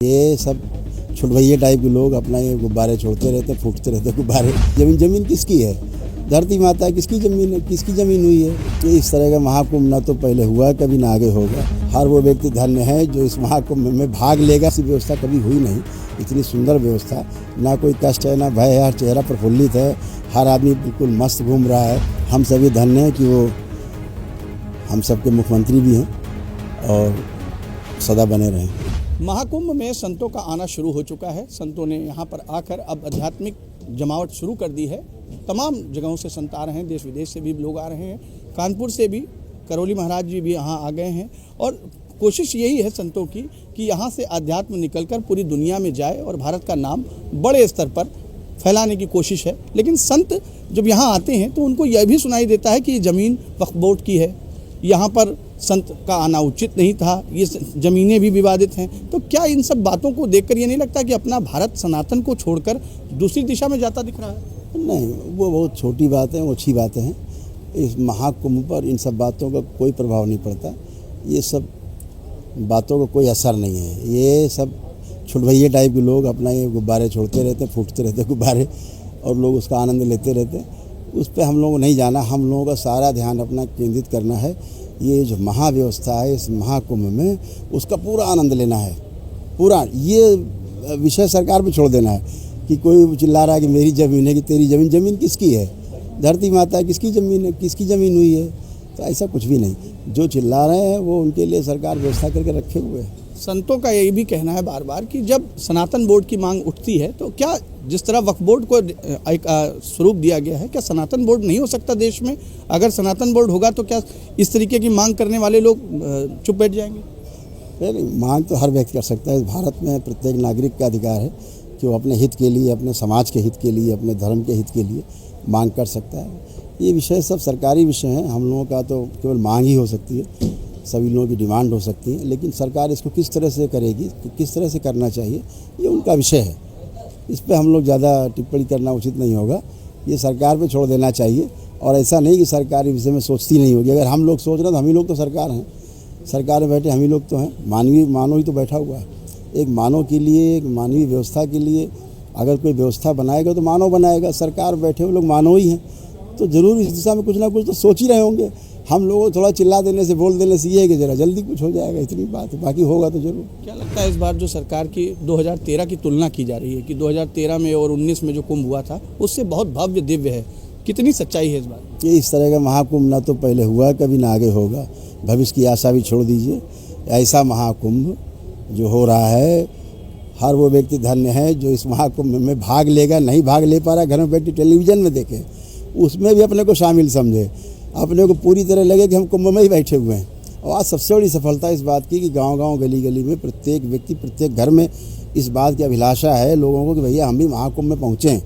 ये सब छुटभैया टाइप के लोग अपना ये गुब्बारे छोड़ते रहते, फूटते रहते गुब्बारे। जमीन किसकी है? धरती माता किसकी ज़मीन है? किसकी ज़मीन हुई है? तो इस तरह का महाकुंभ ना तो पहले हुआ, कभी ना आगे होगा। हर वो व्यक्ति धन्य है जो इस महाकुंभ में भाग लेगा। ऐसी व्यवस्था कभी हुई नहीं, इतनी सुंदर व्यवस्था। ना कोई कष्ट है, ना भय है, हर चेहरा प्रफुल्लित है, हर आदमी बिल्कुल मस्त घूम रहा है। हम सभी धन्य हैं कि वो हम सबके मुख्यमंत्री भी हैं और सदा बने रहें। महाकुंभ में संतों का आना शुरू हो चुका है। संतों ने यहाँ पर आकर अब आध्यात्मिक जमावट शुरू कर दी है। तमाम जगहों से संत आ रहे हैं, देश विदेश से भी लोग आ रहे हैं। कानपुर से भी करौली महाराज जी भी यहाँ आ गए हैं और कोशिश यही है संतों की कि यहाँ से अध्यात्म निकलकर पूरी दुनिया में जाए और भारत का नाम बड़े स्तर पर फैलाने की कोशिश है। लेकिन संत जब यहाँ आते हैं तो उनको यह भी सुनाई देता है कि ये ज़मीन वक्फ बोर्ड की है, यहाँ पर संत का आना उचित नहीं था, ये ज़मीनें भी विवादित हैं। तो क्या इन सब बातों को देखकर ये नहीं लगता कि अपना भारत सनातन को छोड़कर दूसरी दिशा में जाता दिख रहा है? नहीं, वो बहुत छोटी बातें, वो अच्छी बातें हैं। इस महाकुंभ पर इन सब बातों का कोई प्रभाव नहीं पड़ता। ये सब बातों का कोई असर नहीं है। ये सब छुटभैया टाइप के लोग अपना ये गुब्बारे छोड़ते रहते, फूटते रहते गुब्बारे, और लोग उसका आनंद लेते रहते। उस पर हम लोगों को नहीं जाना। हम लोगों का सारा ध्यान अपना केंद्रित करना है। ये जो महाव्यवस्था है इस महाकुंभ में, उसका पूरा आनंद लेना है। पूरा ये विषय सरकार पे छोड़ देना है कि कोई चिल्ला रहा है कि मेरी ज़मीन है कि तेरी ज़मीन। ज़मीन किसकी है? धरती माता किसकी ज़मीन है? किसकी ज़मीन हुई है? तो ऐसा कुछ भी नहीं। जो चिल्ला रहे हैं वो उनके लिए सरकार व्यवस्था करके रखे हुए है। संतों का यही भी कहना है बार बार कि जब सनातन बोर्ड की मांग उठती है तो क्या जिस तरह वक्फ बोर्ड को एक स्वरूप दिया गया है, क्या सनातन बोर्ड नहीं हो सकता देश में? अगर सनातन बोर्ड होगा तो क्या इस तरीके की मांग करने वाले लोग चुप बैठ जाएंगे? नहीं, मांग तो हर व्यक्ति कर सकता है। भारत में प्रत्येक नागरिक का अधिकार है कि वो अपने हित के लिए, अपने समाज के हित के लिए, अपने धर्म के हित के लिए मांग कर सकता है। ये विषय सब सरकारी विषय हैं। हम लोगों का तो केवल मांग ही हो सकती है, सभी लोगों की डिमांड हो सकती है, लेकिन सरकार इसको किस तरह से करेगी, किस तरह से करना चाहिए, ये उनका विषय है। इस पे हम लोग ज़्यादा टिप्पणी करना उचित नहीं होगा। ये सरकार पे छोड़ देना चाहिए। और ऐसा नहीं कि सरकार इस विषय में सोचती नहीं होगी। अगर हम लोग सोच रहे हैं तो हम ही लोग तो सरकार हैं, सरकार में बैठे हम ही लोग तो हैं। मानव ही तो बैठा हुआ है। एक मानव के लिए, एक मानवीय व्यवस्था के लिए अगर कोई व्यवस्था बनाएगा तो मानव बनाएगा। सरकार बैठे हुए लोग मानव ही हैं, तो ज़रूर इस दिशा में कुछ ना कुछ तो सोच ही रहे होंगे। हम लोगों को थोड़ा चिल्ला देने से, बोल देने से ये है कि जरा जल्दी कुछ हो जाएगा, इतनी बात है। बाकी होगा तो जरूर। क्या लगता है इस बार जो सरकार की 2013 की तुलना की जा रही है कि 2013 में और 19 में जो कुंभ हुआ था उससे बहुत भव्य दिव्य है, कितनी सच्चाई है इस बार? ये इस तरह का महाकुंभ ना तो पहले हुआ, कभी ना आगे होगा। भविष्य की आशा भी छोड़ दीजिए। ऐसा महाकुंभ जो हो रहा है, हर वो व्यक्ति धन्य है जो इस महाकुंभ में भाग लेगा। नहीं भाग ले पा रहा, घर में बैठी टेलीविज़न में देखे, उसमें भी अपने को शामिल समझे, अपने को पूरी तरह लगे कि हम कुंभ में ही बैठे हुए हैं। और आज सबसे बड़ी सफलता इस बात की कि गांव-गांव, गली-गली में प्रत्येक व्यक्ति, प्रत्येक घर में इस बात की अभिलाषा है लोगों को कि भैया हम भी महाकुंभ में पहुँचें।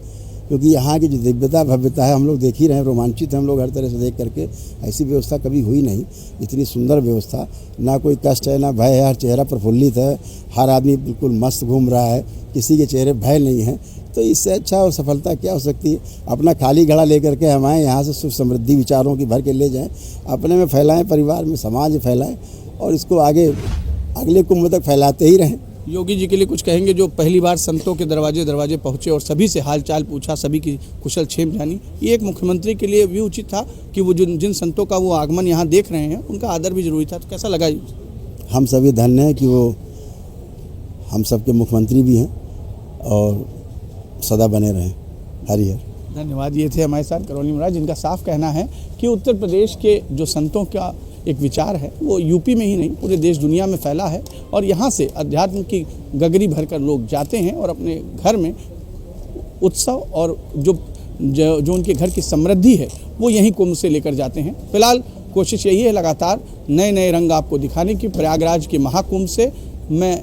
क्योंकि यहाँ की जो दिव्यता, भव्यता है, हम लोग देख ही रहे हैं, रोमांचित हैं हम लोग हर तरह से देख करके। ऐसी व्यवस्था कभी हुई नहीं, इतनी सुंदर व्यवस्था। ना कोई कष्ट है, ना भय है, हर चेहरा प्रफुल्लित है, हर आदमी बिल्कुल मस्त घूम रहा है, किसी के चेहरे भय नहीं है। तो इससे अच्छा और सफलता क्या हो सकती है? अपना खाली घड़ा लेकर के हम आएँ, यहाँ से सुख समृद्धि विचारों की भर के ले जाएं, अपने में फैलाएं, परिवार में, समाज में फैलाएं और इसको आगे अगले कुंभ तक फैलाते ही रहें। योगी जी के लिए कुछ कहेंगे जो पहली बार संतों के दरवाजे पहुँचे और सभी से हालचाल पूछा, सभी की कुशल क्षेम जानी? ये एक मुख्यमंत्री के लिए भी उचित था कि वो जिन संतों का वो आगमन यहाँ देख रहे हैं उनका आदर भी जरूरी था। तो कैसा लगा? हम सभी धन्य हैं कि वो हम सबके मुख्यमंत्री भी हैं और सदा बने रहें। हरिहर। धन्यवाद। ये थे हमारे साथ करौली महाराज, जिनका साफ कहना है कि उत्तर प्रदेश के जो संतों का एक विचार है वो यूपी में ही नहीं पूरे देश दुनिया में फैला है और यहाँ से अध्यात्म की गगरी भरकर लोग जाते हैं और अपने घर में उत्सव और जो उनके घर की समृद्धि है वो यहीं कुंभ से लेकर जाते हैं। फिलहाल कोशिश यही है लगातार नए नए रंग आपको दिखाने की। प्रयागराज के महाकुंभ से मैं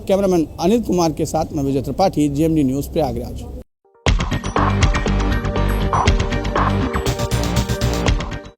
कैमरामैन अनिल कुमार के साथ मैं विजय त्रिपाठी, GMD न्यूज़, प्रयागराज।